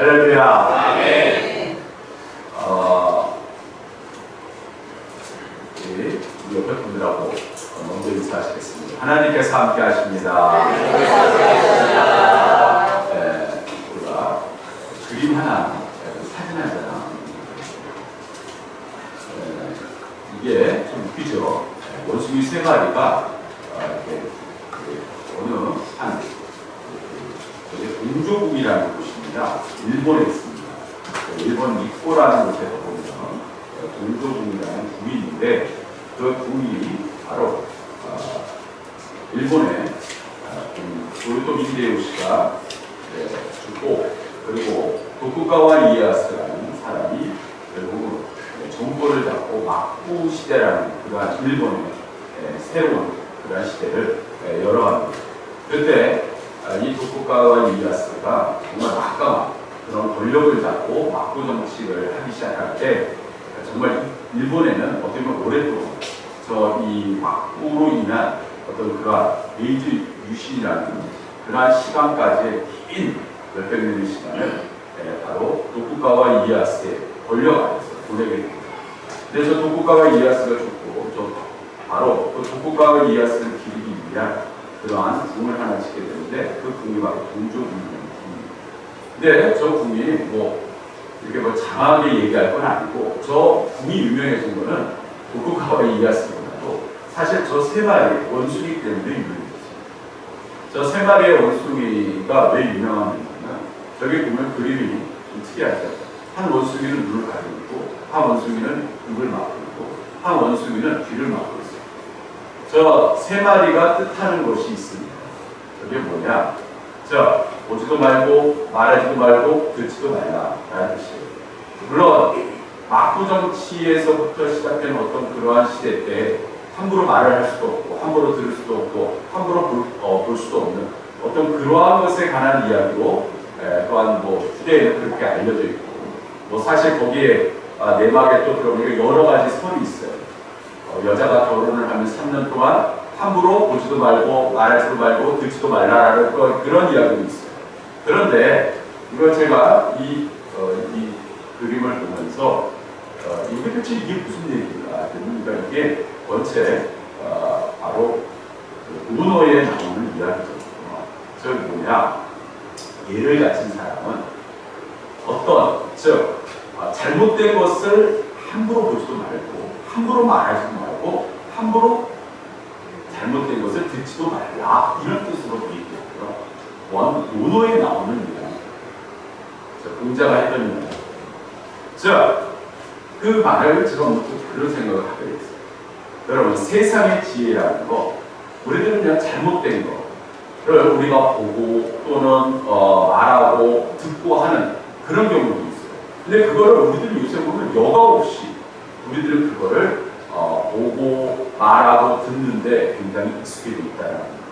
할렐루야. 아멘. 우리 옆에 분들하고 먼저 인사하시겠습니다. 하나님께서 함께 하십니다. 우리가 그림 하나, 사진 하나. 이게 좀 웃기죠. 원숭이 세 마리가 이렇게 어느 한 동조국이라는 곳입니다. 일본에 있습니다. 일본 니코라는 곳에서 보면 동조국이라는 국이 있는데 그 국이 바로 일본의 도요토 히데요시가 죽고, 그리고 도쿠가와 이에야스라는 사람이 결국 정권을 잡고 막부 시대라는 그러한 일본의 새로운 그러한 시대를 열어갑니다. 그때 이 도쿠가와 이에야스가 정말 막강한 그런 권력을 잡고 막부 정치를 하기 시작할 때, 정말 일본에는 어떻게 보면 오랫동안 이 막부로 인한 어떤 그러한 메이지 유신이라는 그러한 시간까지의 긴 몇백 년의 시간을 바로 도쿠가와 이에야스의 권력 아래서 보내게 됩니다. 그래서 도쿠가와 이에야스가 죽고 바로 그 도쿠가와 이에야스를 기리기 위한 그러한 궁을 하나 짓게 되는데, 그 궁이 바로 동조궁이라는 궁입니다. 근데 저 궁이 이렇게 장하게 얘기할 건 아니고, 저 궁이 유명해진 거는 도쿠가와 이에야스보다도 사실 저 세 마리 원숭이 때문에 유명해졌어요. 저 세 마리의 원숭이가 왜 유명하냐면, 저기 보면 그림이 좀 특이하죠. 한 원숭이는 눈을 가리고 있고, 한 원숭이는 입을 막고 있고, 한 원숭이는 귀를 막고 있어요. 저 세 마리가 뜻하는 것이 있습니다. 그게 뭐냐? 보지도 말고 말하지도 말고 듣지도 말라라는 뜻이에요. 물론 막부 정치에서부터 시작된 어떤 그러한 시대 때 함부로 말을 할 수도 없고, 함부로 들을 수도 없고, 함부로 볼 수도 없는 어떤 그러한 것에 관한 이야기로 또한 후대에는 그렇게 알려져 있고, 사실 거기에 내막에 또 들어보니까 여러 가지 설이 있어요. 여자가 결혼을 하면 3년 동안 함부로 보지도 말고 말하지도 말고 듣지도 말라라는 그런 이야기도 있어요. 그런데 이걸 제가 이 그림을 보면서 이게 대체 이게 무슨 얘기인가? 그러니까 이게 원체 바로 문어에 나오는 이야기거든요. 저 뭐냐? 예를 갖춘 사람은 잘못된 것을 함부로 보지도 말고, 함부로 말하지도 말고, 함부로 잘못된 것을 듣지도 말라, 이런 뜻으로 얘기했고요. 논어에 나오는 이야기. 공자가 했던 이야기. 그 말을 제가 그런 생각을 하게 됐어요. 여러분, 세상의 지혜라는 거, 우리들은 그냥 잘못된 거를 우리가 보고 또는 말하고 듣고 하는 그런 경우도 있어요. 근데 그거를 우리들이 요새 보면 여과 없이 우리들은 그거를 보고 말하고 듣는데 굉장히 익숙해져 있다는 겁니다.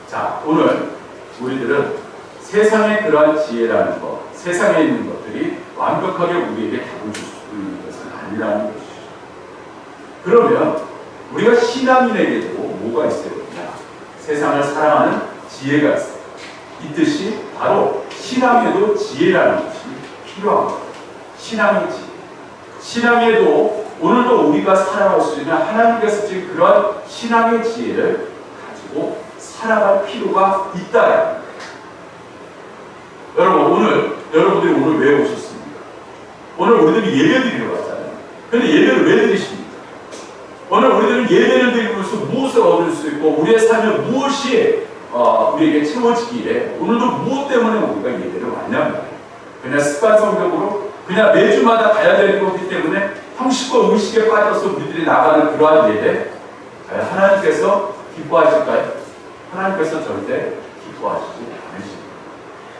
자, 오늘 우리들은 세상의 그러한 지혜라는 것, 세상에 있는 것들이 완벽하게 우리에게 답을 줄 수 있는 것은 아니라는 것이죠. 그러면 우리가 신앙인에게도 뭐가 있어야 되냐? 세상을 사랑하는 지혜가 있어요. 이 뜻이 바로 신앙에도 지혜라는 것이 필요한 거예요. 신앙의 지혜. 신앙에도 오늘도 우리가 살아갈 수 있는 하나님께서 지금 그런 신앙의 지혜를 가지고 살아갈 필요가 있다. 여러분, 여러분들이 오늘 왜 오셨습니까? 오늘 우리들이 예배 드리러 왔잖아요. 근데 예배를 왜 드리십니까? 오늘 우리들은 예배를 드리면서 무엇을 얻을 수 있고, 우리의 삶에 무엇이 우리에게 채워지기에 오늘도 무엇 때문에 우리가 예배를 왔냐면, 그냥 습관성적으로 그냥 매주마다 가야 되는 거기 때문에 형식과 의식에 빠져서 우리들이 나가는 그러한 예배, 하나님께서 기뻐하실까요? 하나님께서 절대 기뻐하시지 않으십니다.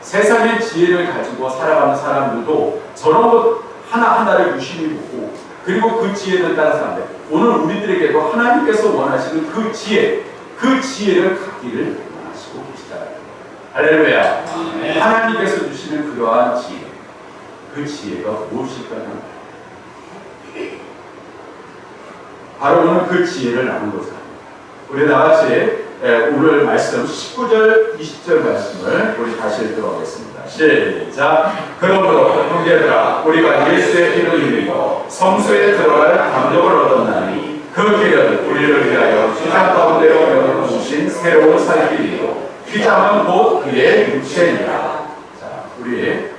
세상의 지혜를 가지고 살아가는 사람들도 저런 것 하나하나를 유심히 보고, 그리고 그 지혜를 따라 사는데, 오늘 우리들에게도 하나님께서 원하시는 그 지혜를 갖기를 원하시고 계시다. 할렐루야. 하나님께서 주시는 그러한 지혜, 그 지혜가 무엇일까요? 바로 오늘 그 지혜를 나눈 것입니다. 우리 다 같이 오늘 말씀 19절, 20절 말씀을 우리 다시 읽어보겠습니다. 시작. 그러므로 형제들아, 우리가 예수의 피를 흘리고 성소에 들어갈 담력을 얻었나니 그 길은 우리를 위하여 휘장 가운데로 열어주신 새로운 살 길이요 휘장은 곧 그의 육체니라. 자, 우리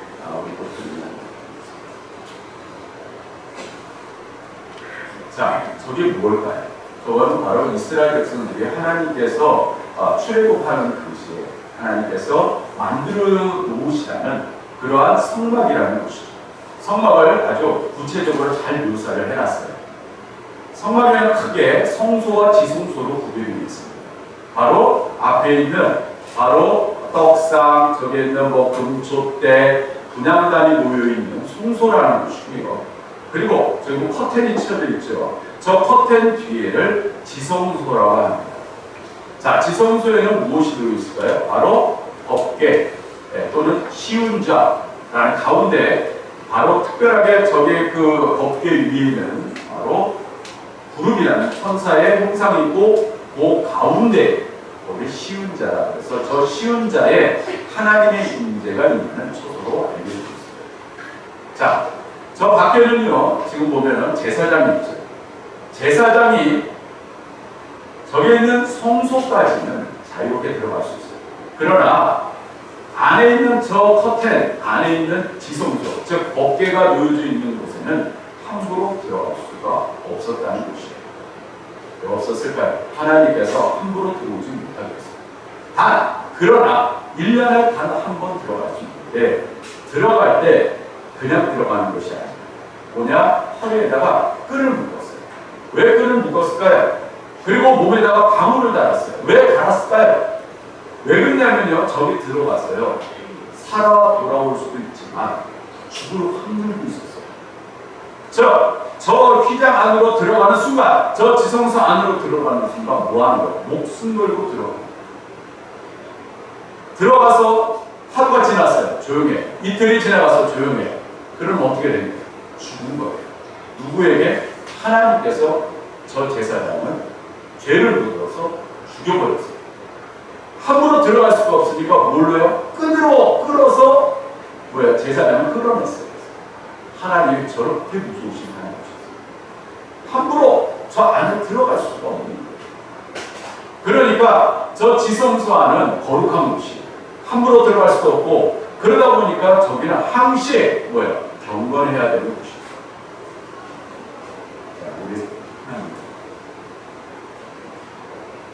자, 저게 뭘까요? 저건 바로 이스라엘 백성들이 하나님께서 출애굽하는 그릇이에요. 하나님께서 만들어 놓으시라는 그러한 성막이라는 것이죠. 성막을 아주 구체적으로 잘 묘사를 해놨어요. 성막에는 크게 성소와 지성소로 구별이 있습니다. 바로 앞에 있는 바로 떡상, 저기에 있는 금촛대, 분향단이 모여있는 성소라는 것이고요. 그리고 저기 커튼이 쳐져 있죠. 저 커튼 뒤에를 지성소라고 합니다. 자, 지성소에는 무엇이 들어있을까요? 바로 법궤 또는 시운자라는 가운데 바로 특별하게 저기 그 법궤 위에는 바로 구름이라는 천사의 형상이 있고 그 가운데 거기 시운자라 그래서 저 시운자에 하나님의 임재가 있는 초소로 알려져 있습니다. 자, 저 밖에는요, 지금 보면은 제사장이 있죠. 제사장이 저기에 있는 성소까지는 자유롭게 들어갈 수 있어요. 그러나 안에 있는 저 커튼, 안에 있는 지성소, 즉 법궤가 놓여져 있는 곳에는 함부로 들어갈 수가 없었다는 것이에요. 왜 없었을까요? 하나님께서 함부로 들어오지 못하게 했어요. 그러나 1년에 단 한 번 들어갈 수 있는데 들어갈 때 그냥 들어가는 것이 아니라 뭐냐? 허리에다가 끈을 묶었어요. 왜 끈을 묶었을까요? 그리고 몸에다가 방울을 달았어요. 왜 달았을까요? 왜 그러냐면요, 저기 들어갔어요. 살아 돌아올 수도 있지만 죽을 확률도 있었어요. 저 휘장 안으로 들어가는 순간, 저 지성소 안으로 들어가는 순간 뭐 하는 거예요? 목숨 걸고 들어가서 하루가 지났어요. 조용해. 이틀이 지나가서 조용해. 그럼 어떻게 됩니까? 죽은 거예요. 누구에게? 하나님께서 저 제사장은 죄를 묻어서 죽여버렸어요. 함부로 들어갈 수가 없으니까 뭘로요? 끈으로 끌어서 제사장을 끌어냈어요. 하나님이 저렇게 무서우신 하나님이셨어요. 함부로 저 안에 들어갈 수가 없는 거예요. 그러니까 저 지성소 안은 거룩한 곳이에요. 함부로 들어갈 수도 없고, 그러다 보니까 저기는 항시 경건해야 되는 곳이에요. 자, 우리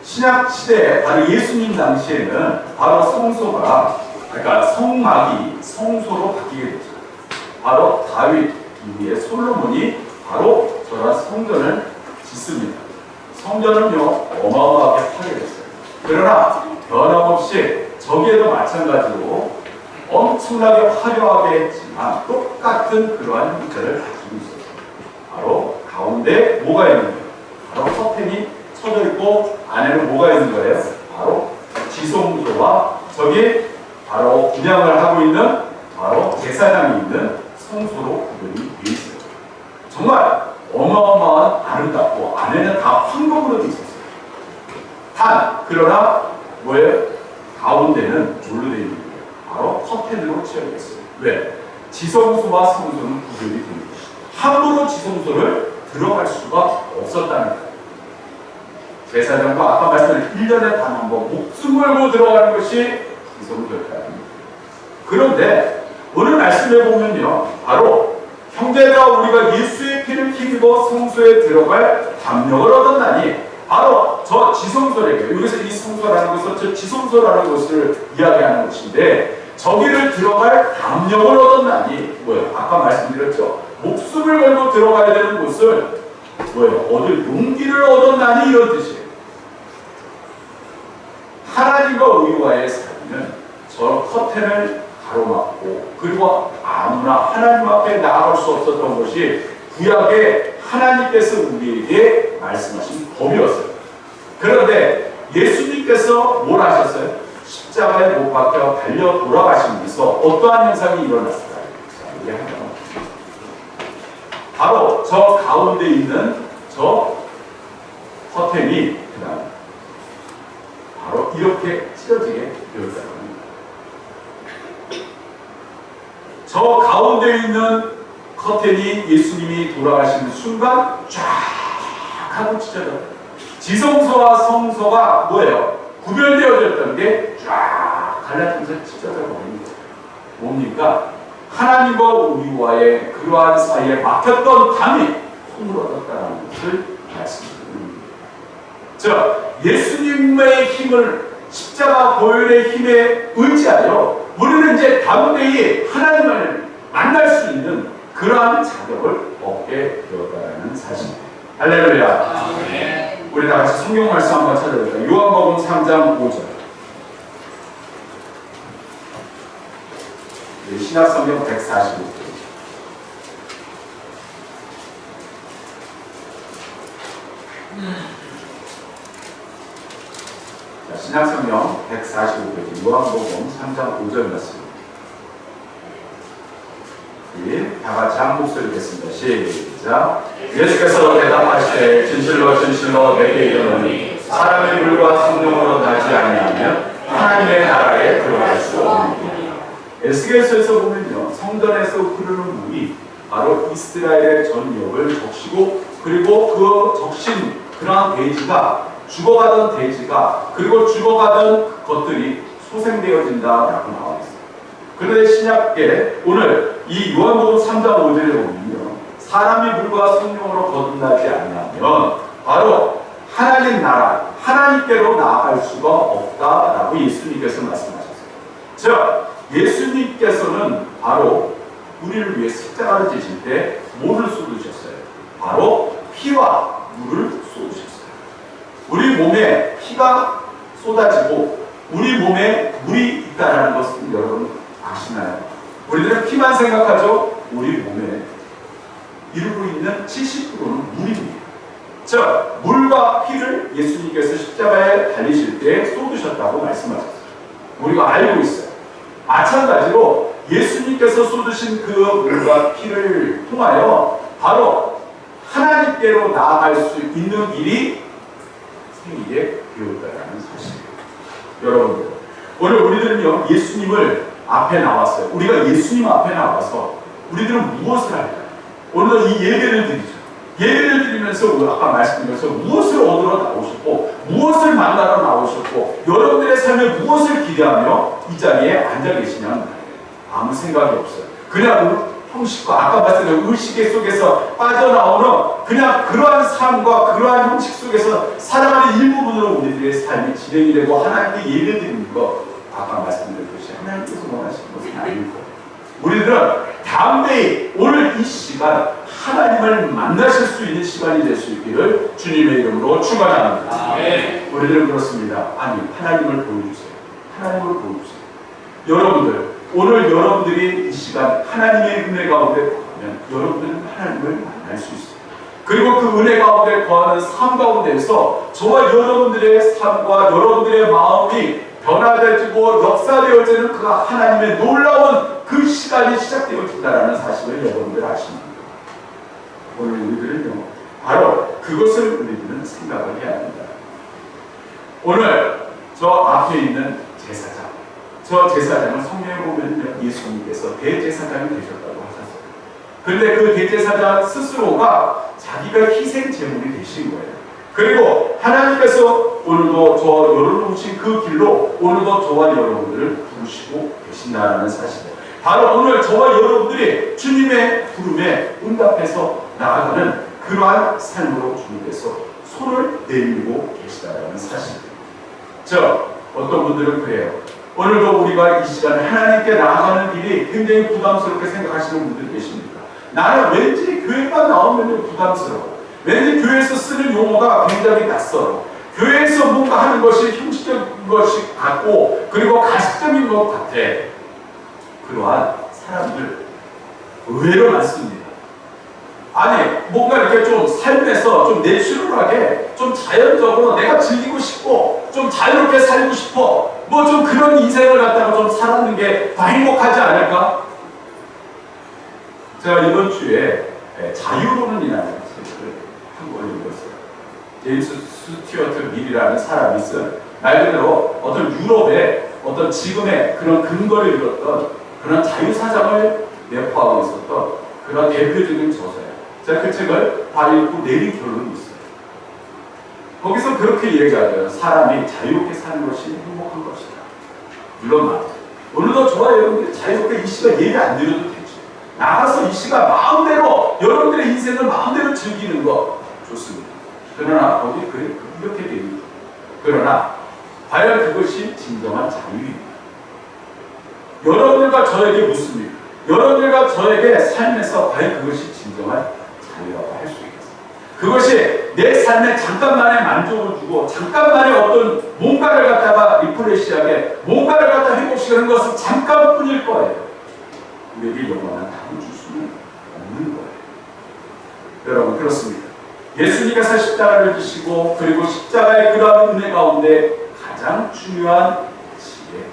신약 시대에 바로 예수님 당시에는 바로 성소가, 그러니까 성막이 성소로 바뀌게 됐죠. 바로 다윗 이후에 솔로몬이 바로 저런 성전을 짓습니다. 성전은요 어마어마하게 파괴됐어요. 그러나 변함없이 저기에도 마찬가지로 엄청나게 화려하게 했지만 똑같은 그러한 형태를 가지고 있었어요. 바로 가운데 뭐가 있는 거예요? 바로 커튼이 쳐져 있고 안에는 뭐가 있는 거예요? 바로 지성소와 저기 바로 분향을 하고 있는 바로 제사장이 있는 성소로 구별이 되어 있어요. 정말 어마어마한 아름답고 안에는 다 황금으로 되어 있었어요. 그러나 가운데는 뭘로 되어 있는 거예요? 바로 커튼으로 채워져 있어요. 왜? 지성소와 성소는 구별이 되는 것이죠. 함부로 지성소를 들어갈 수가 없었다는 거예요. 제사장과 아까 말씀드린 1년에 단 한 번 목숨 걸고 들어가는 것이 지성소였다는 거예요. 그런데 오늘 말씀해 보면요, 바로 형제들아 우리가 예수의 피를 힘입어 성소에 들어갈 담력을 얻었나니, 바로 저 지성소래요. 여기서 이 성소라는 것은 저 지성소라는 것을 이야기하는 것인데, 저기를 들어갈 담력을 얻었나니 아까 말씀드렸죠. 목숨을 걸고 들어가야 되는 곳을 얻을 용기를 얻었나니, 이런 뜻이에요. 하나님과 의와의 사이는 저 커튼을 가로막고, 그리고 아무나 하나님 앞에 나아갈 수 없었던 것이 구약에 하나님께서 우리에게 말씀하신 법이었어요. 그런데 예수님께서 뭘 하셨어요? 십자가에 못 박혀 달려 돌아가시면서 어떠한 현상이 일어났을까요? 자, 이게 하면 바로 저 가운데 있는 저 커튼이 그다음 바로 이렇게 찢어지게 되었다는 겁니다. 저 가운데 있는 커튼이 예수님이 돌아가시는 순간 쫙 하고 찢어져요. 지성소와 성소가 뭐예요? 구별되어졌던 게 쫙 갈라지면서 찢어져 버린 거예요. 뭡니까? 하나님과 우리와의 그러한 사이에 막혔던 담이 손으로 얻었다는 것을 말씀드립니다. 자, 예수님의 힘을 십자가 보혈의 힘에 의지하여 우리는 이제 담대히 하나님을 만날 수 있는 그러한 자격을 얻게 되었다는 사실입니다. 할렐루야. 아멘. 우리 다 같이 성경 말씀 한번 찾아볼까요? 요한복음 3장 5절. 신약성경 145쪽. 자, 신약성경 145쪽. 요한복음 3장 5절 말씀. 다 같이 한 목소리 읽겠습니다. 시작. 예수께서 대답하시되 진실로 진실로 내게 이르노니 사람의 물과 성령으로 나지 아니하면 하나님의 나라에 들어갈 수 없느니라. 에스겔서에서 보면요, 성전에서 흐르는 물이 바로 이스라엘의 전역을 적시고, 그리고 그 적신 그러한 돼지가 죽어가던 돼지가 그리고 죽어가던 것들이 소생되어진다라고 나와 있어요. 그런데 신약계 오늘 이 요한복음 3장 5절에 보면요, 사람이 물과 성령으로 거듭나지 않으면 바로 하나님 나라, 하나님께로 나아갈 수가 없다라고 예수님께서 말씀하셨어요. 즉, 예수님께서는 바로 우리를 위해 십자가를 지실 때 뭐를 쏟으셨어요? 바로 피와 물을 쏟으셨어요. 우리 몸에 피가 쏟아지고 우리 몸에 물이 있다는 것은 여러분 아시나요? 우리들은 피만 생각하죠. 우리 몸에 이루고 있는 70%는 물입니다. 즉, 물과 피를 예수님께서 십자가에 달리실 때 쏟으셨다고 말씀하셨어요. 우리가 알고 있어요. 마찬가지로 예수님께서 쏟으신 그 물과 피를 통하여 바로 하나님께로 나아갈 수 있는 일이 생기게 되었다는 사실이에요. 여러분들, 오늘 우리들은요, 예수님을 앞에 나왔어요. 우리가 예수님 앞에 나와서 우리들은 무엇을 할까요? 오늘 이 예배를 드리죠. 예배를 드리면서 아까 말씀드려서 무엇을 얻으러 나오셨고 무엇을 만나러 나오셨고 여러분들의 삶에 무엇을 기대하며 이 자리에 앉아 계시냐는 아무 생각이 없어요. 그냥 형식과 아까 말씀드린 의식 속에서 빠져나오는 그냥 그러한 삶과 그러한 형식 속에서 살아가는 일부분으로 우리들의 삶이 진행이 되고 하나님께 예배드리는 것, 아까 말씀드렸듯이 하나님께서 원하시는 것은 아니고 우리들은 담대히 오늘 이 시간 하나님을 만나실 수 있는 시간이 될 수 있기를 주님의 이름으로 축원합니다. 우리들은 그렇습니다. 아니, 하나님을 보여주세요. 하나님을 보여주세요. 여러분들, 오늘 여러분들이 이 시간 하나님의 은혜 가운데 거하면 여러분들은 하나님을 만날 수 있어요. 그리고 그 은혜 가운데 거하는 삶 가운데에서 저와 여러분들의 삶과 여러분들의 마음이 변화되고 역사되어지는 그 하나님의 놀라운 그 시간이 시작되어진다는 사실을 여러분들 아십니까? 오늘 우리들은요, 바로 그것을 우리들은 생각을 해야 합니다. 오늘 저 앞에 있는 제사장, 저 제사장을 성경에 보면 예수님께서 대제사장이 되셨다고 하셨어요. 그런데 그 대제사장 스스로가 자기가 희생 제물이 되신 거예요. 그리고 하나님께서 오늘도 저와 여러분을 부르신 그 길로 오늘도 저와 여러분들을 부르시고 계신다는 사실이에요. 바로 오늘 저와 여러분들이 주님의 부름에 응답해서 나아가는 그러한 삶으로 주님께서 손을 내밀고 계시다는 사실입니다. 어떤 분들은 그래요. 오늘도 우리가 이 시간에 하나님께 나아가는 길이 굉장히 부담스럽게 생각하시는 분들 계십니까? 나는 왠지 교회만 나오면 부담스러워. 왠지 교회에서 쓰는 용어가 굉장히 낯설어. 교회에서 뭔가 하는 것이 형식적인 것이 같고 그리고 가식적인 것 같아. 그러한 사람들 의외로 많습니다. 아니, 뭔가 이렇게 좀 삶에서 좀 내추럴하게 좀 자연적으로 내가 즐기고 싶고 좀 자유롭게 살고 싶어, 뭐 좀 그런 인생을 갖다가 좀 살았는 게 더 행복하지 않을까? 제가 이번 주에 자유론이라는 책을 한 권 읽었어요. 제임스 스튜어트 밀이라는 사람이 쓴 말 그대로 어떤 유럽의 어떤 지금의 그런 근거를 이뤘던 그런 자유사상을 내포하고 있었던 그런 대표적인 저서예요. 제가 그 책을 다 읽고 내린 결론이 있어요. 거기서 그렇게 얘기하죠. 사람이 자유롭게 사는 것이 행복한 것이다. 물론 맞아요. 오늘도 좋아요. 여러분들이 자유롭게 이 시간 예배 안 드려도 되죠. 나가서 이 시간 마음대로 여러분들의 인생을 마음대로 즐기는 거 좋습니다. 그러나 거기 이렇게 됩니다. 그러나 과연 그것이 진정한 자유입니다. 여러분들과 저에게 묻습니다. 여러분들과 저에게 삶에서 과연 그것이 진정한 자유라고 할 수 있겠습니다. 그것이 내 삶에 잠깐만의 만족을 주고 잠깐만의 어떤 뭔가를 갖다가 리프레시하게 뭔가를 갖다 회복시키는 것은 잠깐뿐일 거예요. 우리에게 영원한 답을 줄 수는 없는 거예요. 여러분 그렇습니다. 예수님께서 십자가를 지시고 그리고 십자가의 그러한 은혜 가운데 가장 중요한 지혜,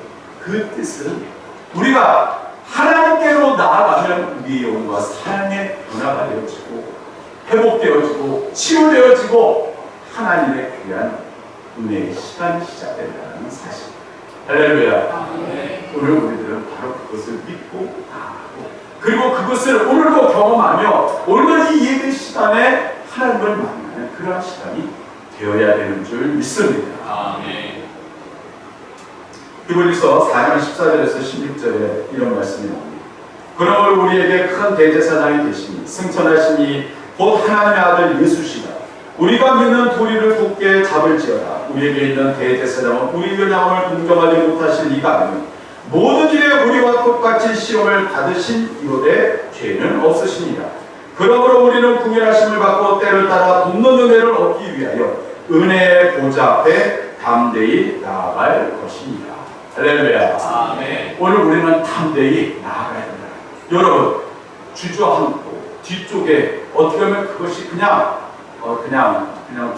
그 뜻은 우리가 하나님께로 나아가면 우리의 영혼과 삶의 변화가 되어지고 회복되어지고 치유되어지고 하나님의 귀한 은혜의 시간이 시작된다는 사실. 할렐루야. 오늘 우리들은 바로 그것을 믿고 나아가고 그리고 그것을 오늘도 경험하며 오늘 이 예배 시간에 하나님을 만나는 그런 시간이 되어야 되는 줄 믿습니다. 아멘. 히브리서 4장 14절에서 16절에 이런 말씀이 나옵니다. 그러므로 우리에게 큰 대제사장이 계시니 승천하시니 곧 하나님의 아들 예수시다. 우리가 믿는 도리를 굳게 잡을지어다. 우리에게 있는 대제사장은 우리의 영혼을 동정하지 못하실 이가 아니요 모든 일에 우리와 똑같이 시험을 받으신 이로되 죄는 없으시니라. 그러므로 우리는 궁일하심을 받고 때를 따라 돕는 은혜를 얻기 위하여 은혜의 보좌 앞에 담대히 나아갈 것입니다. 할렐루야. 아멘. 오늘 우리는 담대히 나아가야 된다. 여러분 주저앉고 뒤쪽에 어떻게 하면 그것이 그냥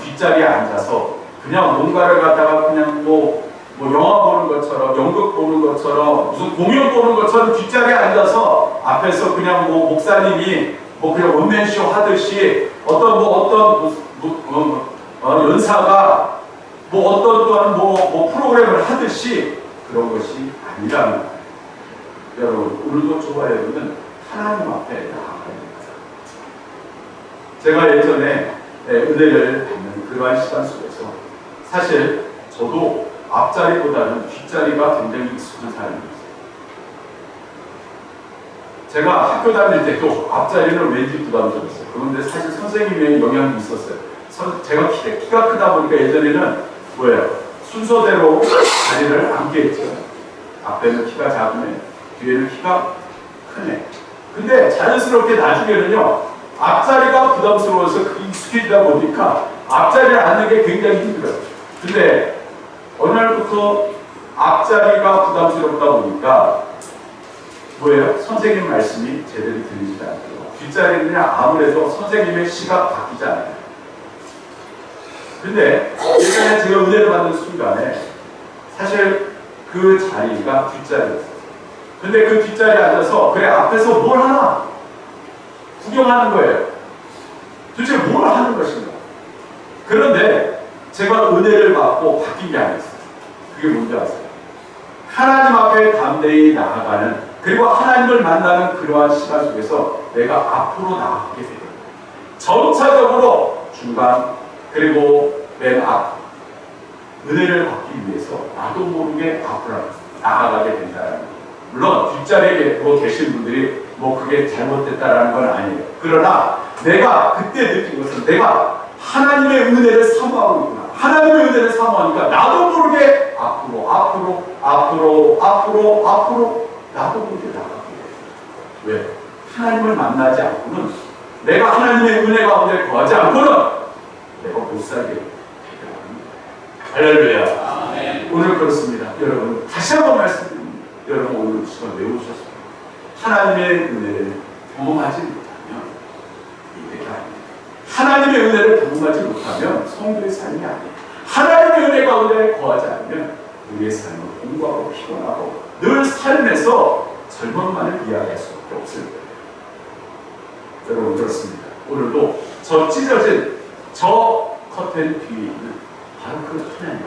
뒷자리에 앉아서 그냥 뭔가를 갖다가 그냥 뭐 영화 보는 것처럼 연극 보는 것처럼 무슨 공연 보는 것처럼 뒷자리에 앉아서 앞에서 그냥 뭐 목사님이 뭐 그냥 원맨쇼 하듯이 어떤 연사가 뭐 어떤 또한 뭐 프로그램을 하듯이 그런 것이 아니라는 거예요. 여러분 오늘도 좋아요. 여러분은 하나님 앞에 나아가야 됩니다. 제가 예전에 은혜를 받는 그러한 시간 속에서 사실 저도 앞자리보다는 뒷자리가 굉장히 익숙한 사람이었어요. 제가 학교 다닐 때도 앞자리는 왠지 부담스러웠어요. 그런데 사실 선생님의 영향이 있었어요. 제가 키가 크다 보니까 예전에는 순서대로 자리를 앉게 했죠. 앞에는 키가 작으면 뒤에는 키가 크네. 근데 자연스럽게 나중에는요 앞자리가 부담스러워서 익숙해지다 보니까 앞자리를 앉는 게 굉장히 힘들어요. 근데 어느 날부터 앞자리가 부담스럽다 보니까 선생님 말씀이 제대로 들리지 않고요. 뒷자리는 아무래도 선생님의 시각 바뀌지 않아요. 근데 예전에 제가 은혜를 받는 순간에 사실 그 자리가 뒷자리였어요. 근데 그 뒷자리에 앉아서 그래 앞에서 뭘 하나 구경하는 거예요. 도대체 뭘 하는 것인가. 그런데 제가 은혜를 받고 바뀐 게 아니었어요. 그게 뭔지 아세요? 하나님 앞에 담대히 나아가는 그리고 하나님을 만나는 그러한 시간 속에서 내가 앞으로 나아가게 돼요. 점차적으로 중간 그리고 맨 앞 은혜를 받기 위해서 나도 모르게 앞으로 나아가게 된다는 거예요. 물론 뒷자리에 계신 분들이 그게 잘못됐다라는 건 아니에요. 그러나 내가 그때 느낀 것은 내가 하나님의 은혜를 사모하고 있구나. 하나님의 은혜를 사모하니까 나도 모르게 앞으로 나도 모르게 나가게 돼요. 왜? 하나님을 만나지 않고는 내가 하나님의 은혜 가운데 거하지 않고는 내가 못 살게 돼요. 할렐루야. 아멘. 오늘 그렇습니다. 여러분 다시 한번 말씀드립니다. 여러분 오늘 시간 외우셨습니다. 하나님의 은혜를 경험하지 못하면 예배가 아닙니다. 하나님의 은혜를 경험하지 못하면 성도의 삶이 아니에요. 하나님의 은혜 가운데 거하지 않으면 우리의 삶은 공부하고 피곤하고 늘 삶에서 절망만을 이야기할 수밖에 없을 거예요. 여러분 그렇습니다. 오늘도 저 찢어진 저 커튼 뒤에 있는 바로 그 하나님을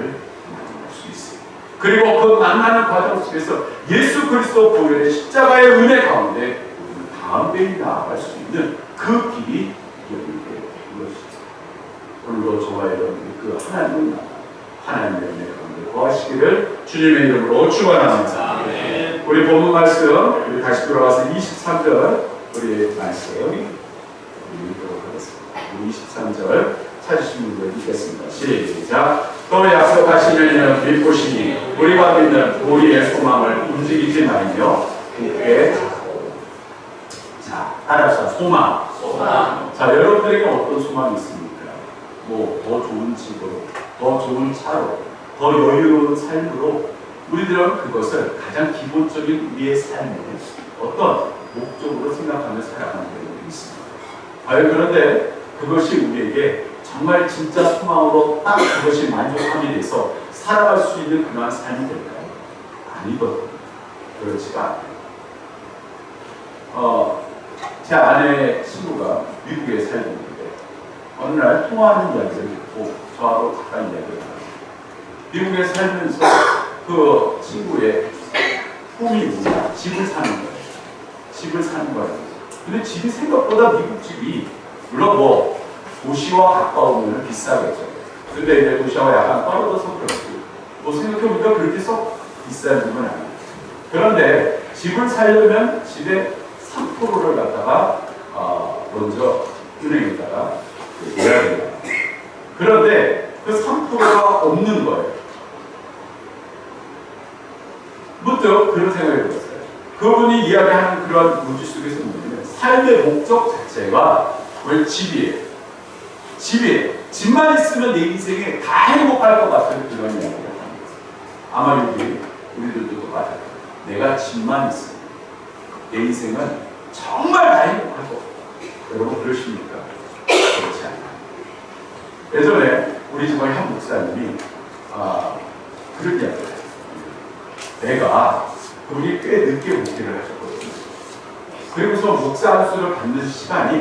만날 수 수 있어요. 그리고 그 만나는 과정 속에서 예수 그리스도 보혈의 십자가의 은혜 가운데 우리는 다음 배에 나아갈 수 있는 그 길이 열리게 된 것이죠. 오늘도 저와 여러분이 그 하나님의 나라, 하나님의 은혜 가운데 거하시기를 주님의 이름으로 축원합니다. 우리 본문 말씀, 우리 다시 돌아와서 23절 우리 말씀 읽도록 하겠습니다. 우리 23절 찾으신 분들 읽겠습니다. 시작. 또 약속하신 이는 믿으시니 우리가 믿는 우리의 소망을 움직이지 말며 굳게 잡고. 자, 따라서 소망. 자, 여러분들에게 어떤 소망이 있습니까? 뭐 더 좋은 집으로, 더 좋은 차로, 더 여유로운 삶으로 우리들은 그것을 가장 기본적인 우리의 삶의 어떤 목적으로 생각하며 살아가는 경우가 있습니다. 과연 그런데 그것이 우리에게 정말 진짜 소망으로 딱 그것이 만족함이 돼서 살아갈 수 있는 그러한 삶이 될까요? 아니거든요. 그렇지가 않아요. 제 아내 친구가 미국에 살고 있는데 어느 날 통화하는 이야기를 듣고 저하고 잠깐 이야기를 나눴어요. 미국에 살면서 그 친구의 꿈이 뭐냐? 집을 사는 거예요. 집을 사는 거예요. 근데 집이 생각보다 미국 집이 물론 뭐 도시와 가까우면 비싸겠죠. 근데 이제 도시와 약간 떨어져서 그렇고 뭐 생각해보니까 그렇게 썩 비싼 집은 아니에요. 그런데 집을 살려면 집에 3%를 갖다가 먼저 은행에다가 내야 됩니다. 그런데 그 3%가 없는 거예요. 문득 그런 생각이 들었어요. 그분이 이야기하는 그런 문제 속에서 뭐냐면 삶의 목적 자체가 왜 집이에요. 집만 있으면 내 인생에 다 행복할 것 같은 그런 이야기를 하는 거예요. 아마 여기 우리들도 똑같아요. 내가 집만 있으면 내 인생은 정말 다 행복할 것 같아요. 여러분 그러십니까? 그렇지 않아요. 예전에 우리 집안 한 목사님이 그런 이야기를 했어요. 내가 그분이 꽤 늦게 목회를 하셨거든요. 그리고서 목사 안수를 받는 시간이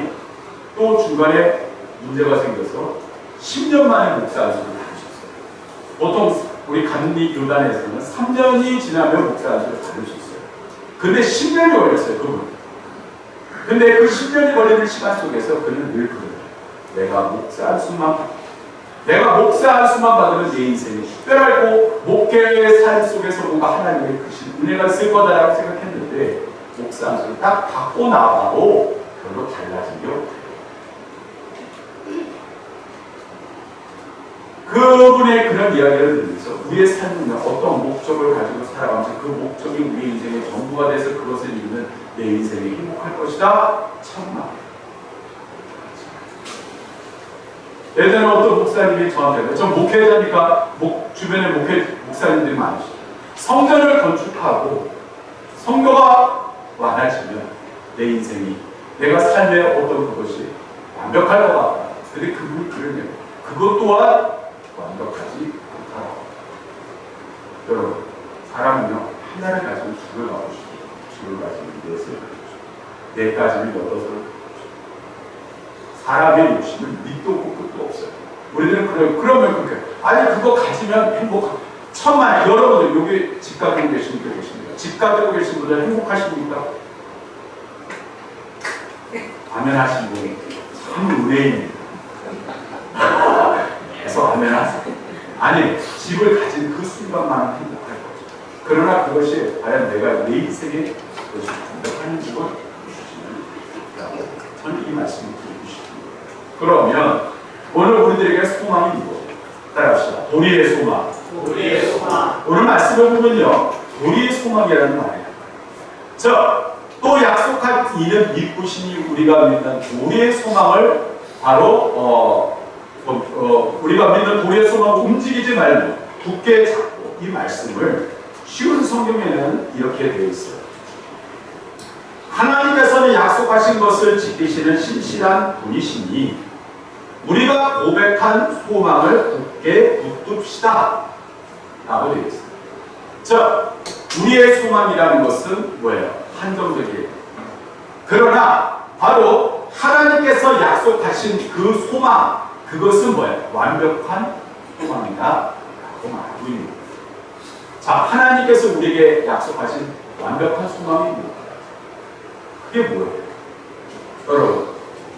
또 중간에 문제가 생겨서 10년 만에 목사 안수를 받으셨어요. 보통 우리 감리 교단에서는 3년이 지나면 목사 안수를 받을 수 있어요. 근데 10년이 걸렸어요, 그분. 근데 그 10년이 걸리는 시간 속에서 그는 늘 그래요. 내가 목사 안수만 받으면 내 인생이 특별하고 목회의 삶 속에서 뭔가 하나님의 크신 은혜가 있을 거다라고 생각했는데 목사 안수를 딱 받고 나와도 별로 달라진 게 없어요. 그분의 그런 이야기를 들으면서 우리의 삶은 어떤 목적을 가지고 살아가면서 그 목적이 우리 인생의 전부가 돼서 그것을 이루는 내 인생이 행복할 것이다. 참나. 예전에 어떤 목사님이 저한테, 전 목회자니까 주변에 목사님들이 많으시죠. 성전을 건축하고 성교가 많아지면 내 인생이 내가 삶의 어떤 그것이 완벽할 것 같다. 근데 그분이 그러네요. 그것 또한 완벽하지 않다. 여러분, 사람은요 하나를 가지고 죽을 가고싶고 죽을 가지고 넷을 가지고 네 가지는 여덟을 사람의 욕심은 밑도 없고 끝도 없어요. 우리들은 그러면 그렇게 아니 그거 가지면 행복한 천만 여러분들 여기 집 가지고 계신 분들 계십니까? 집 가지고 계신 분들 행복하십니까? 아멘 하신 분이 참 은혜입니다. 계속 아멘 하세요. 아니 집을 가진 그 순간만 행복할 거죠. 그러나 그것이 과연 내가 내 인생에 그것이 완벽한 집을 주시는 저는 이 말씀을 드리고 싶습니다. 그러면 오늘 우리들에게 소망이 무엇이에요? 따라합시다. 도리의 소망. 우리의 소망. 오늘 말씀을 보면요, 도리의 소망이라는 말이에요. 또 약속한 이는 믿으시니 우리가 믿는 도리의 소망을 바로 우리가 믿는 도리의 소망을 움직이지 말고 굳게 잡고 이 말씀을 쉬운 성경에는 이렇게 되어 있어요. 하나님께서는 약속하신 것을 지키시는 신실한 분이시니 우리가 고백한 소망을 굳게 붙듭시다 라고 되어 있습니다. 우리의 소망이라는 것은 뭐예요? 한정적이에요. 그러나 바로 하나님께서 약속하신 그 소망, 그것은 뭐예요? 완벽한 소망이다 라고 말하고 있는 거예요. 자, 하나님께서 우리에게 약속하신 완벽한 소망이 뭘까요? 그게 뭐예요? 여러분,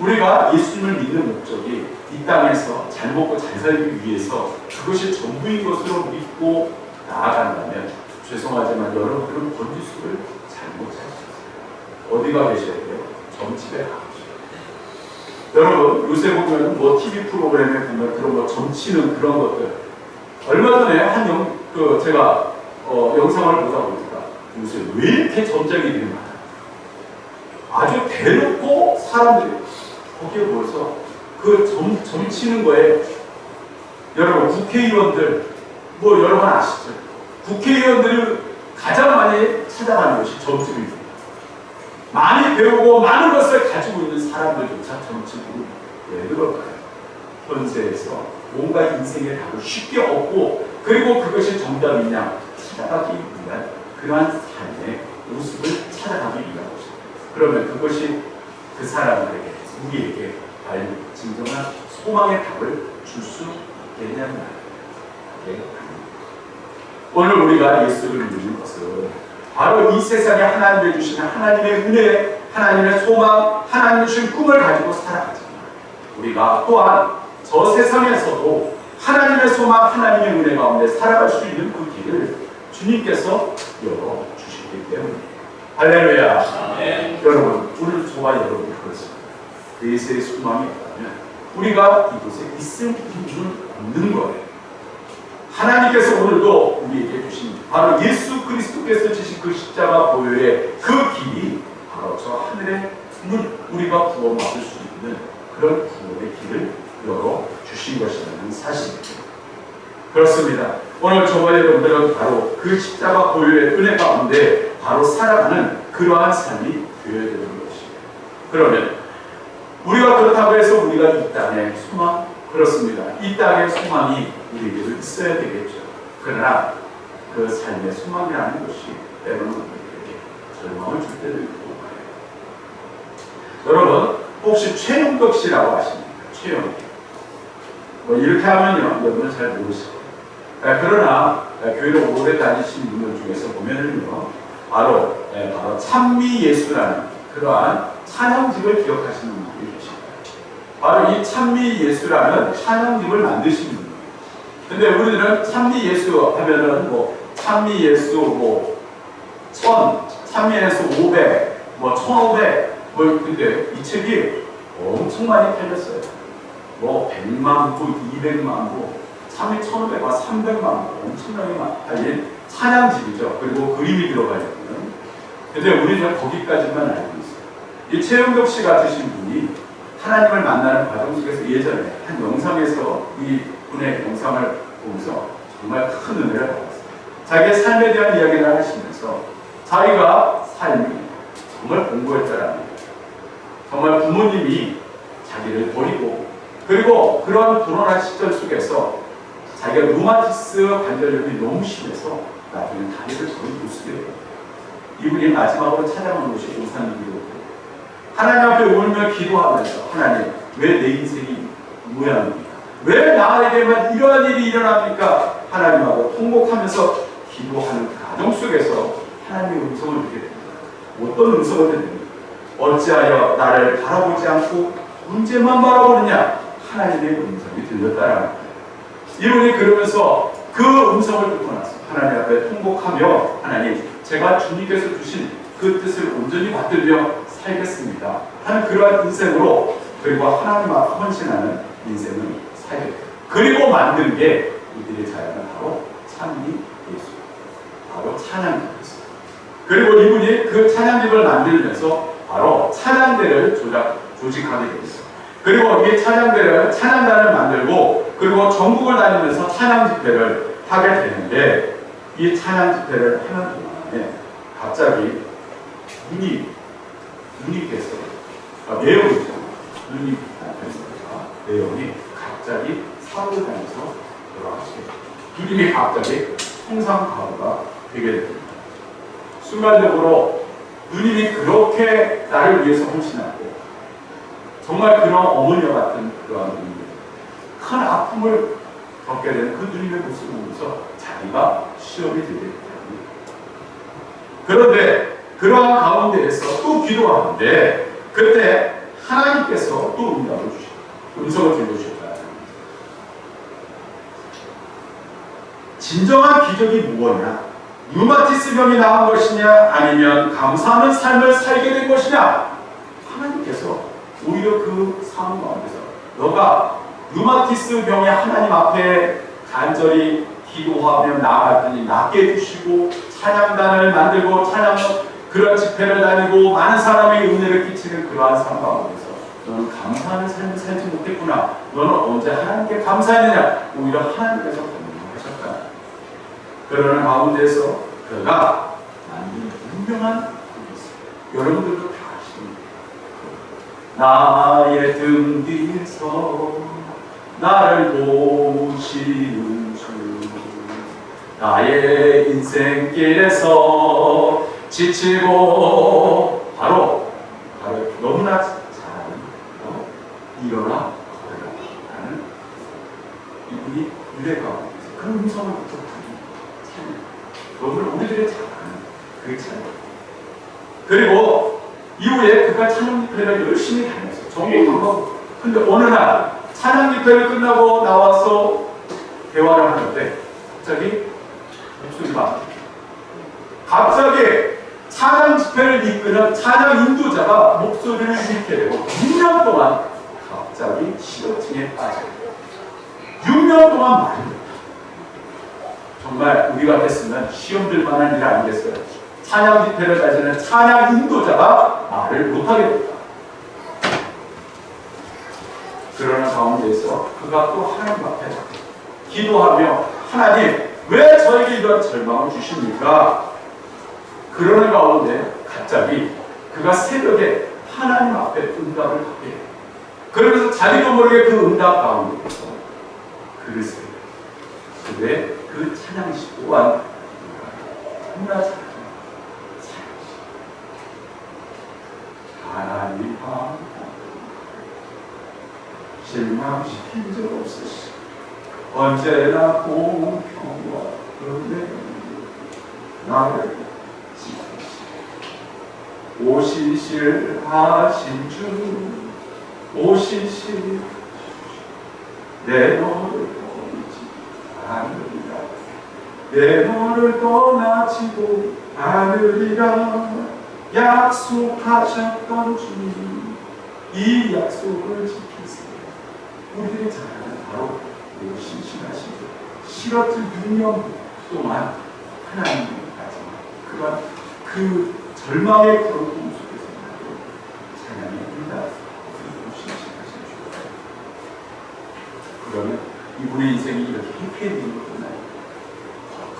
우리가 예수님을 믿는 목적이 이 땅에서 잘 먹고 잘 살기 위해서 그것이 전부인 것으로 믿고 나아간다면 죄송하지만 여러분들은 번지수를 잘못 찾으셨어요. 어디가 계셔야 돼요? 점집에 가보셔야 돼요. 여러분, 요새 보면 뭐 TV 프로그램에 보면 그런 거 점치는 그런 것들. 얼마 전에 제가 영상을 보다 보니까 요새 왜 이렇게 점쟁이들이 많아요? 아주 대놓고 사람들이 거기에 모여서 그 점치는 거에 여러분 국회의원들 뭐 여러분 아시죠? 국회의원들이 가장 많이 찾아가는 것이 점집입니다. 많이 배우고 많은 것을 가지고 있는 사람들조차 점집으로 왜 그럴까요? 현세에서 뭔가 인생의 답을 쉽게 얻고 그리고 그것이 정답이냐 찾아가기 위한 그러한 삶의 모습을 찾아가기 위한 것입니다. 그러면 그것이 그 사람들에게 우리에게 과연 진정한 소망의 답을 줄 수 있겠냐는 말이에요. 오늘 우리가 예수를 믿는 것은 바로 이 세상에 하나님이 주시는 하나님의 은혜, 하나님의 소망, 하나님이 주신 꿈을 가지고 살아가지만 우리가 또한 저 세상에서도 하나님의 소망, 하나님의 은혜 가운데 살아갈 수 있는 그 길을 주님께서 열어주시기 때문에 할렐루야. 아멘. 여러분, 오늘 저와 여러분이 그렇습니다. 내세의 소망이 없다면 우리가 이곳에 있을 이유는 없는 거예요. 하나님께서 오늘도 우리에게 주신 바로 예수 그리스도께서 지신 그 십자가 보혈의 그 길이 바로 저 하늘의 문, 우리가 구원받을 수 있는 그런 구원의 길을 열어주신 것이라는 사실입니다. 그렇습니다. 오늘 저와 여러분들은 바로 그 십자가 보혈의 은혜 가운데 바로 살아가는 그러한 삶이 되어야 되는 것입니다. 그러면 우리가 그렇다고 해서 우리가 이 땅의 소망, 그렇습니다. 이 땅의 소망이 우리에게 있어야 되겠죠. 그러나 그 삶의 소망이라는 것이 때로는 우리에게 절망을 줄 때도 있고 그래요. 여러분, 혹시 최영덕 씨라고 아십니까? 최영덕. 뭐 이렇게 하면요, 여러분은 잘 모르실 거예요. 그러나 교회를 오래 다니신 분들 중에서 보면은요, 바로 찬미 예수라는 그러한 찬양집을 기억하시는 분들이 계십니다. 바로 이 찬미 예수라는 찬양집을 만드신 분이에요. 근데 우리들은 찬미 예수 하면은 뭐 찬미 예수 뭐 1000, 찬미 예수 500, 뭐 1500, 뭐 근데 이 책이 엄청 많이 팔렸어요. 뭐 100만 부, 200만 부, 참이 1500만, 300만 부 엄청나게 팔린 찬양집이죠. 그리고 그림이 들어가 있고요. 근데 우리는 거기까지만 알고 있어요. 이 최영덕 씨 같으신 분이 하나님을 만나는 과정 속에서 예전에 한 영상에서 이 분의 영상을 보면서 정말 큰 은혜를 받았어요. 자기의 삶에 대한 이야기를 하시면서 자기가 삶이 정말 공고했다라는 거예요. 정말 부모님이 자기를 버리고 그리고 그런 불안한 시절 속에서 자기가 루마티스 관절염이 너무 심해서 나중에 다리를 거의 못 쓰게 돼요. 이분이 마지막으로 찾아온 곳이 오산기도고 하나님 앞에 울며 기도하면서 하나님 왜 내 인생이 모양입니까? 왜 나에게만 이러한 일이 일어납니까? 하나님하고 통곡하면서 기도하는 그 가정 속에서 하나님의 음성을 듣게 됩니다. 어떤 음성을 듣습니까? 어찌하여 나를 바라보지 않고 문제만 바라보느냐? 하나님의 음성이 들렸다라는 거예요. 이분이 그러면서 그 음성을 듣고 나서 하나님 앞에 통곡하며 하나님 제가 주님께서 주신 그 뜻을 온전히 받들며 살겠습니다 하는 그러한 인생으로 그리고 하나님 앞에 헌신하는 인생을 살게 돼요. 그리고 만든 게 이들의 자연은 바로 찬미 예수, 바로 찬양집이었어요. 그리고 이분이 그 찬양집을 만들면서 바로 찬양대를 조직하게 되었어요. 그리고 이 찬양단을 만들고 그리고 전국을 다니면서 찬양 집회를 하게 되는데 이 찬양 집회를 하는 동안에 갑자기 누님께서 내용이죠. 누님 남편입니다. 내용이 갑자기 사고를 당해서 돌아가시게 됩니다. 누님이 갑자기 성상가부가 되게 됩니다. 순간적으로 누님이 그렇게 나를 위해서 헌신하고 정말 그런 어머니와 같은 그러한 큰 아픔을 겪게 되는 그 주님의 모습을 보면서 자기가 시험이 되게 됩니다. 그런데 그러한 가운데에서 또 기도하는데 그때 하나님께서 또 응답을 주십니다. 음성을 들려주셨다. 진정한 기적이 무엇이냐? 류마티스 병이 나은 것이냐 아니면 감사하는 삶을 살게 된 것이냐? 하나님께서 오히려 그 상황 가운데서 너가 류마티스 병에 하나님 앞에 간절히 기도하며 나아갔더니 낫게 해주시고 찬양단을 만들고 찬양 그런 집회를 다니고 많은 사람에게 은혜를 끼치는 그러한 상황 가운데서 너는 감사하는 삶을 살지 못했구나. 너는 언제 하나님께 감사했느냐? 오히려 하나님께서 변명하셨다. 그러는 가운데서 그가 만든 분명한 꿈이 있어요. 여러분들도 다 아십니다. 나의 등 뒤에서 나를 보시는 주, 나의 인생길에서 지치고 바로 너무나 잘 아는 일어나 걸어라 하는 이분이 유대가 그런 음성을 듣고 너무 우리들의 잘 아는 그 찬양. 그리고 이후에 그가 찬양 집회를 열심히 다녔어요. 전국하고. 근데 어느 날 찬양 집회를 끝나고 나와서 대화를 하는데 갑자기 목소리가 갑자기 찬양 집회를 이끄는 찬양 인도자가 목소리를 잃게 되고 6년 동안 갑자기 시어증에 빠져요. 6년 동안 말이 정말 우리가 했으면 시험 들 만한 일 아니겠어요? 찬양 집회를 가지는 찬양 인도자가 말을 못하게 됩니다. 그러는 가운데에서 그가 또 하나님 앞에 기도하며 하나님 왜 저에게 이런 절망을 주십니까? 그러는 가운데 갑자기 그가 새벽에 하나님 앞에 응답을 받게 돼요. 그러면서 자기도 모르게 그 응답 가운데서 그릇을 그의 그 찬양시 또한 너무나 잘합니다. 하나님 실망시킨 적 없으시 언제나 공평과 은혜 나를 지키시 오시실 하신 주 오시실 내 너를 떠나지 않으리라 내 너를 떠나지도 않으리라 약속하셨던 주님 이 약속을 지키세요. 우리들이 잘 아는 바로 신실하신 분 실어진 6년 동안 하나님을 가지고 그런 그 절망의 그런 꿈 속에서 나도 찬양이 된다. 신실하신 주. 그러면 이분의 인생이 이렇게 해피해지는 것보다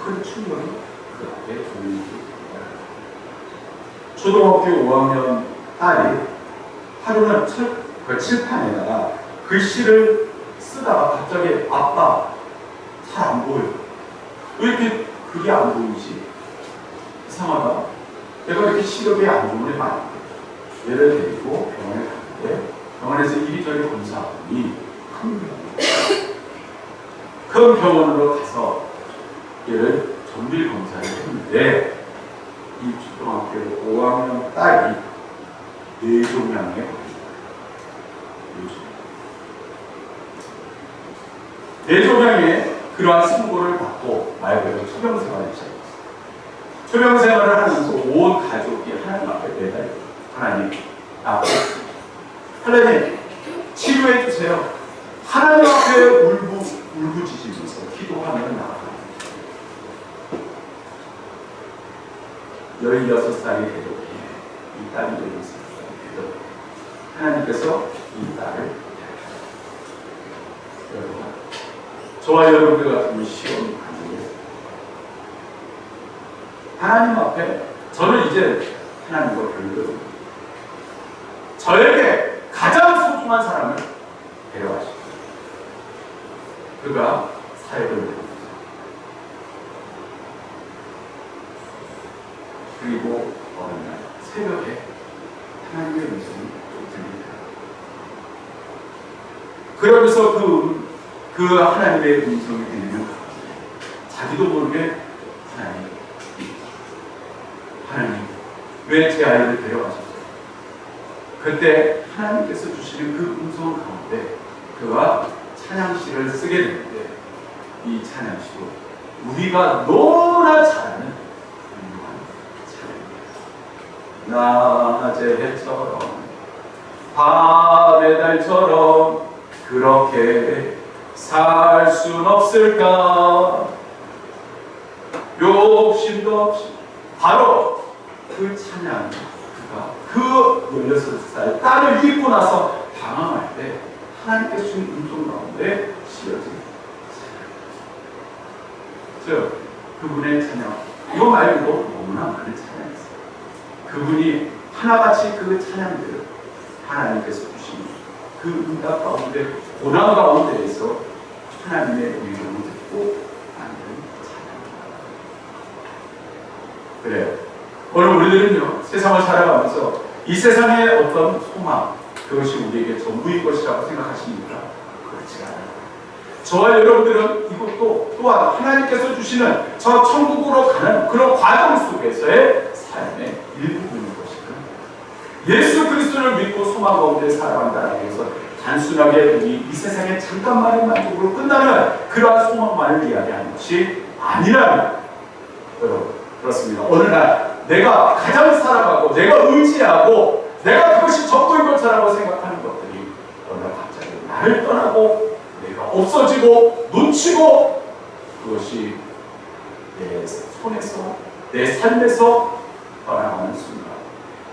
큰 충격이 그 앞에 보이는 게 초등학교 5학년 딸이 하루는 칠판에다가 글씨를 쓰다가 갑자기 아빠 잘 안 보여. 왜 이렇게 글이 안 보이지? 이상하다. 내가 이렇게 시력이 안 좋으면 안 돼. 얘를 데리고 병원에 갔는데 병원에서 이리저리 검사하더니 큰 병원으로 가서 얘를 정밀 검사를 했는데 이 초등학교 5학년 딸이 뇌종양에 걸렸어요. 뇌종양에 그러한 신고를 받고 말 그대로 초병생활을 시작했어요. 초병생활을 하면서 온 가족이 하나님 앞에 매달려 하나님 앞에 하나님 치료해 주세요. 하나님 앞에 울부짖으면서 기도하면 나아갑니다. 16살이 되도 이 딸이 16살이 되도 하나님께서 이 딸을 여러분 저와 여러분들 같은 시험이 가능해요. 하나님 앞에 저는 이제 하나님과 별로 저에게 가장 소중한 사람을 데려가십니다. 그가 사역을 해줍니다. 그리고 어느 날 새벽에 하나님의 음성이 또 들립니다. 그러면서 그 그 하나님의 음성이 들리는 가운데 자기도 모르게 하나님 왜 제 아이를 데려가셨어요? 그때 하나님께서 주시는 그 음성 가운데 그가 찬양시를 쓰게 되는데 이 찬양시도 우리가 너무나 잘 아는 유명한 찬양입니다. 낮의 해처럼 밤의 달처럼 그렇게 살 순 없을까? 욕심도 없이 바로 그 찬양, 그가 그 16살 딸을 잃고 나서 방황할 때 하나님께 주신 음성 가운데 씌어진 찬양. 즉 그분의 찬양, 이거 말고도 너무나 많은 찬양이 있어요. 그분이 하나같이 그 찬양들을 하나님께서 주신 그 응답 가운데 고난 가운데에서 하나님의 음성을 듣고 만든 찬양입니다. 그래요. 오늘 우리들은요, 세상을 살아가면서 이 세상의 어떤 소망, 그것이 우리에게 전부인 것이라고 생각하십니까? 그렇지 않아요. 저와 여러분들은 이것도 또한 하나님께서 주시는 저 천국으로 가는 그런 과정 속에서의 삶의 일부분인 것이거든요. 예수 그리스도를 믿고 소망 가운데 살아간다는 것은 단순하게 우리 이 세상의 잠깐만의 만족으로 끝나는 그러한 소망만을 이야기하는 것이 아니라는, 여러분 그렇습니다. 어느 날 내가 가장 사랑하고 내가 의지하고 내가 그것이 전부인 것이라고 생각하는 것들이 어느 날 갑자기 나를 떠나고 내가 없어지고 놓치고 그것이 내 손에서 내 삶에서 떠나가는 순간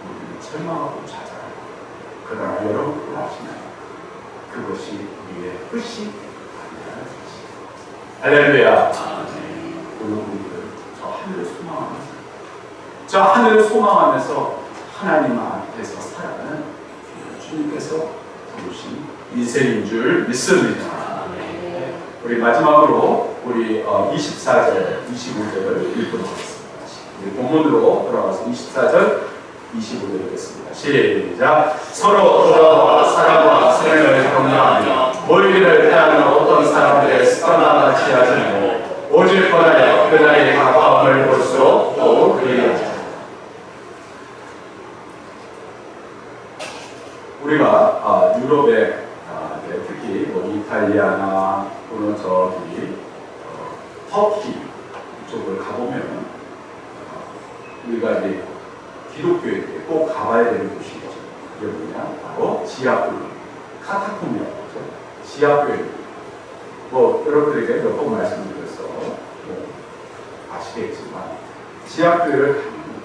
우리는 절망하고 좌절하고, 그러나 여러분들 아시나요? 그것이 우리의 끝이 아니라는 사실. 할렐루야. 오늘 우리들 저 하늘을 소망하면서 저 하늘을 소망하면서 하나님 앞에서 살아가는 주님께서 부르신 인생인 줄 믿습니다. 우리 마지막으로 우리 24절, 25절을 읽도록 하겠습니다. 우리 본문으로 돌아가서 24절, 25절 읽겠습니다. 시작. 서로 돌아와 사랑과 사랑을 격려하며 모이기를 대하는 어떤 사람들의 습관과 같이 하지 말고 오직 권하여 그날의 가까움을 볼수록 더욱 그리하자. 우리가 유럽에 특히 뭐 이탈리아나 또는 저기 터키 쪽을 가보면 우리가 이제 기독교에 꼭 가봐야 되는 곳이죠. 그게 뭐냐? 바로 지하교회, 카타콤이라고 하죠. 지하교회. 뭐 여러분들에게 몇 번 말씀드려서 뭐 아시겠지만 지하교회를 가면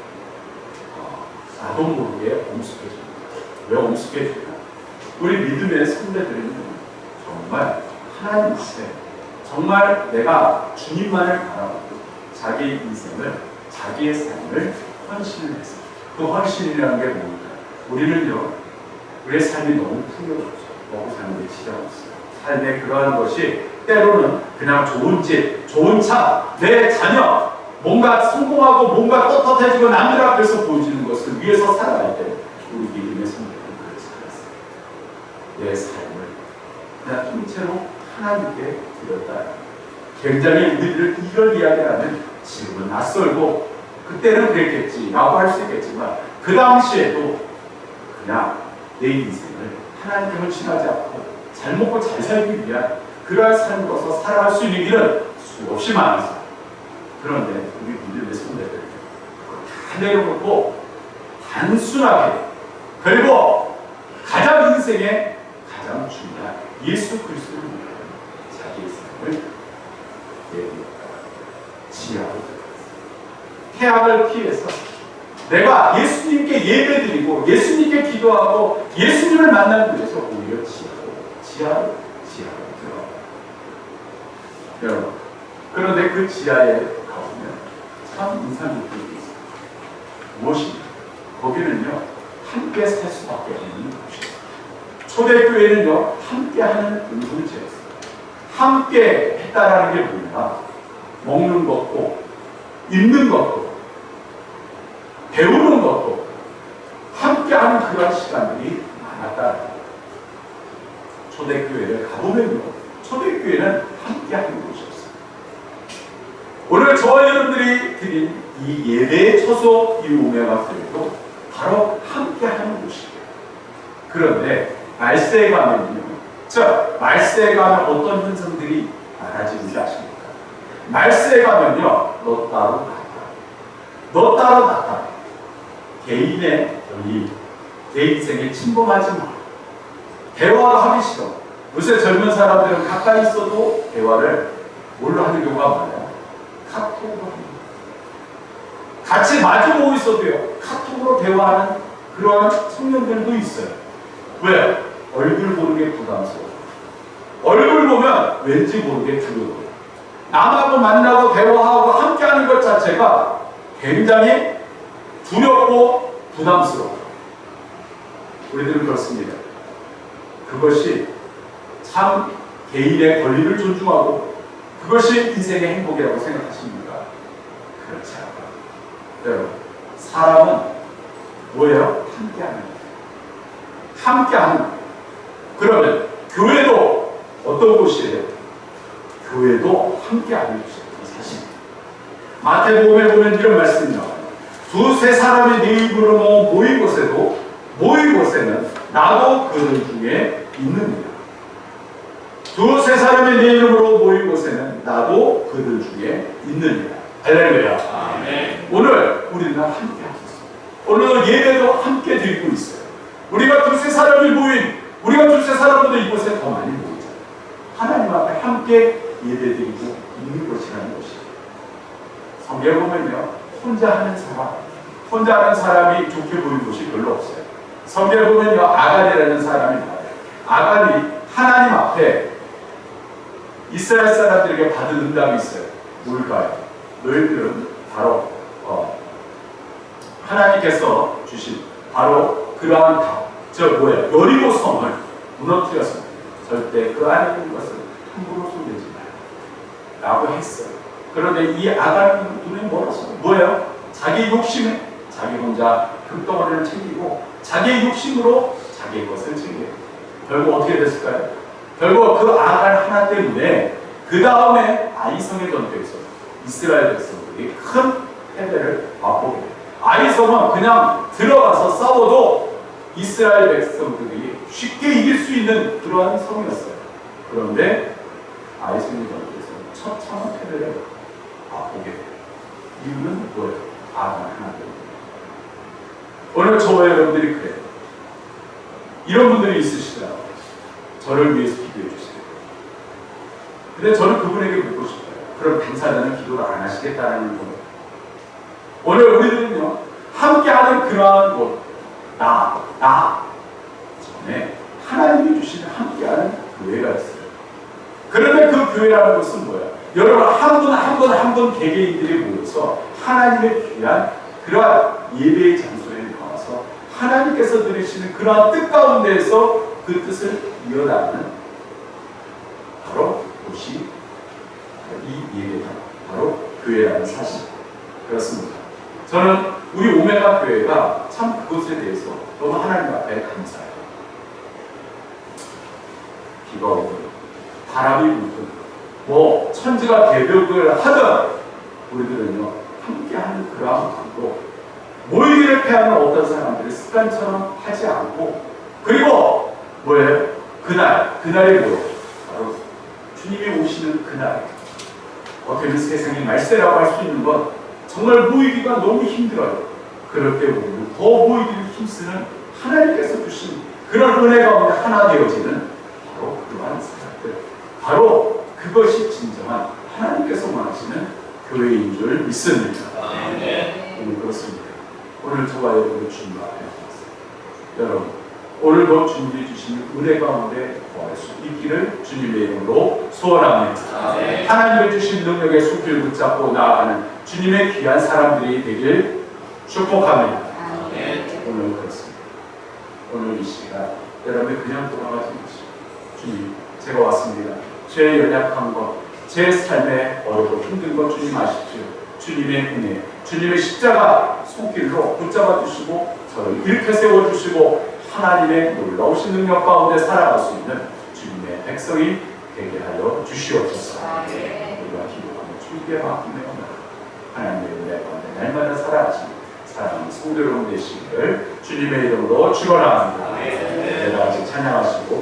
나도 모르게 엄습해집니다. 왜 엄습해지냐? 우리 믿음의 선배들은 정말 하나님 앞에 정말 내가 주님만을 바라보고 자기 인생을, 자기의 삶을 헌신을 했어요. 그 헌신이라는 게 뭡니까? 우리는요, 우리의 삶이 너무 풍요롭죠. 먹고 사는 게 지장 없어요. 삶의 그러한 것이 때로는 그냥 좋은 집, 좋은 차, 내 자녀, 뭔가 성공하고 뭔가 떳떳해지고 남들 앞에서 보여지는 것을 위해서 살아갈 때 우리 믿음의 성도는 그렇지 않았어요. 내 삶을 그냥 통째로 하나님께 드렸다. 굉장히 우리들 이걸 이야기하는 지금은 낯설고 그때는 그랬겠지 라고 할 수 있겠지만 그 당시에도 그냥 내 인생을 하나님께 헌신하지 않고 잘 먹고 잘 살기 위한 그러한 삶으로서 살아갈 수 있는 길은 수없이 많았어요. 그런데 우리 믿음의 선배들 다 내려놓고 단순하게, 그리고 가장 인생의 가장 중요한 예수 그리스도를 위하여 자기의 삶을 지하고 태양을 피해서 내가 예수님께 예배드리고 예수님께 기도하고 예수님을 만나기 위해서 오히려 지하로 들어가요. 여러분, 그런데 그 지하에 가보면 참 인상 깊은 게 있어요. 무엇입니까? 거기는요, 함께 살 수밖에 없는 곳이에요. 초대교회는요, 함께하는 공동체였어요. 함께 했다라는 게 뭐냐? 먹는 것도, 입는 것도, 배우는 것도 함께하는 그런 시간들이 많았다. 초대교회를 가보면요, 초대교회 교회는 함께하는 곳이었어요. 오늘 저와 여러분들이 드린 이 예배의 처소 이 오메가 교회도 바로 함께하는 곳이에요. 그런데 말세에 가면요. 자, 말세에 가면 어떤 현상들이 많아지는지 아십니까? 말세에 가면요. 너 따로 나따라. 너 따로 나따라. 개인의 권리, 내 인생에 침범하지 마. 대화하기 싫어. 요새 젊은 사람들은 가까이 있어도 대화를 뭘로 하는 경우가 많아요? 카톡으로 합니다. 같이 마주보고 있어도요. 카톡으로 대화하는 그러한 청년들도 있어요. 왜? 얼굴 보는 게 부담스러워. 얼굴 보면 왠지 모르게 두려워요. 남하고 만나고 대화하고 함께하는 것 자체가 굉장히 두렵고 부담스러워요. 우리들은 그렇습니다. 그것이 참 개인의 권리를 존중하고 그것이 인생의 행복이라고 생각하십니까? 그렇지 않아요. 여러분, 사람은 뭐예요? 함께하는 거예요. 함께하는 거예요. 그러면 교회도 어떤 곳이에요? 교회도 함께하는 곳이에요. 사실 마태복음에 보면 이런 말씀이 나와요. 두세 사람이 네 입으로 모인 곳에는 나도 그들 중에 있느니라. 두세 사람이 네 이름으로 모인 곳에는 나도 그들 중에 있느니라. 할렐루야. 아멘. 오늘 우리는 함께 하고 있어요. 오늘 예배도 함께 드리고 있어요. 우리가 두세 사람이 모인, 우리가 두세 사람보다 이곳에 더 많이 모이잖아요. 하나님 앞에 함께 예배드리고 있는 것이라는 것이에요. 성경에 보면요, 혼자 하는 사람이 좋게 보이는 곳이 별로 없어요. 성경에 보면요, 아간이라는 사람이 나와요. 아간이 하나님 앞에 이스라엘 사람들에게 받은 응답이 있어요. 뭘까요? 너희들은 바로 하나님께서 주신 바로 그러한 여리고 성을 무너뜨려서 절대 그 안에 있는 것을 함부로 손대지 마라 라고 했어요. 그런데 이 아간 눈에 뭐예요? 자기 욕심에 자기 혼자 금덩어리를 챙기고 자기의 욕심으로 자기의 것을 챙겨요. 결국 어떻게 됐을까요? 결국 그 아간 하나 때문에 그 다음에 아이성의 전투에서 이스라엘 백성들이 큰 패배를 맛보게 돼요. 아이성은 그냥 들어가서 싸워도 이스라엘 백성들이 쉽게 이길 수 있는 그러한 성이었어요. 그런데 아이성의 전투에서 처참한 패배를 맛보게 돼요. 이유는 뭐예요? 아간 하나 때문에. 오늘 저와 여러분들이 그래요. 이런 분들이 있으시더라고요. 저를 위해서 기도해 주세요. 근데 저는 그분에게 묻고 싶어요. 그럼 당사자는 기도를 안 하시겠다는 거예요. 오늘 우리들은요, 함께하는 그러한 곳, 전에 하나님이 주시는 함께하는 교회가 있어요. 그런데 그 교회라는 것은 뭐예요? 여러분 한 분 개개인들이 모여서 하나님의 귀한 그러한 예배의 장소에 나와서 하나님께서 들으시는 그러한 뜻 가운데에서 그 뜻을 이어나가는 바로 곳이 이 예배다. 바로 교회라는 사실. 그렇습니다. 저는 우리 오메가 교회가 참 그것에 대해서 너무 하나님 앞에 감사해요. 비가 오든 바람이 불든 천지가 대벽을 하든 우리들은요 함께하는 그러한 곳으로 모이기를 패하는 어떤 사람들이 습관처럼 하지 않고 그리고 뭐예요? 그날이 뭐예요? 바로 주님이 오시는 그날. 어떻게 보면 세상의 말세라고 할 수 있는 건 정말 모이기가 너무 힘들어요. 그럴 때 우리는 더 모이기를 힘쓰는 하나님께서 주신 그런 은혜 가운데 하나 되어지는 바로 그러한 사람들. 바로 그것이 진정한 하나님께서 원하시는 교회인 줄 믿습니다. 오늘 그렇습니다. 오늘 저와 여러분의 주님 앞에 왔습니다. 여러분 오늘도 주님이 주시는 은혜 가운데 구할 수 있기를 주님의 이름으로 소원합니다. 하나님의 주신 능력의 숲을 붙잡고 나아가는 주님의 귀한 사람들이 되길 축복합니다. 오늘 그렇습니다. 오늘 이 시간 여러분이 그냥 돌아가지 마시고 주님 제가 왔습니다. 제 연약한 것, 제 삶에 어렵고 힘든 것 주님 아십시오. 주님의 은혜, 주님의 십자가 손길로 붙잡아 주시고 저를 일으켜 세워 주시고 하나님의 놀라우신 능력 가운데 살아갈 수 있는 주님의 백성이 되게 하여 주시옵소서. 우리가 기도하며 주께 맡기며 하나님의 은혜 가운데 날마다 살아가시는 사랑하는 성도 여러분 되시기를 주님의 이름으로 축원합니다. 내가 아직 찬양하시고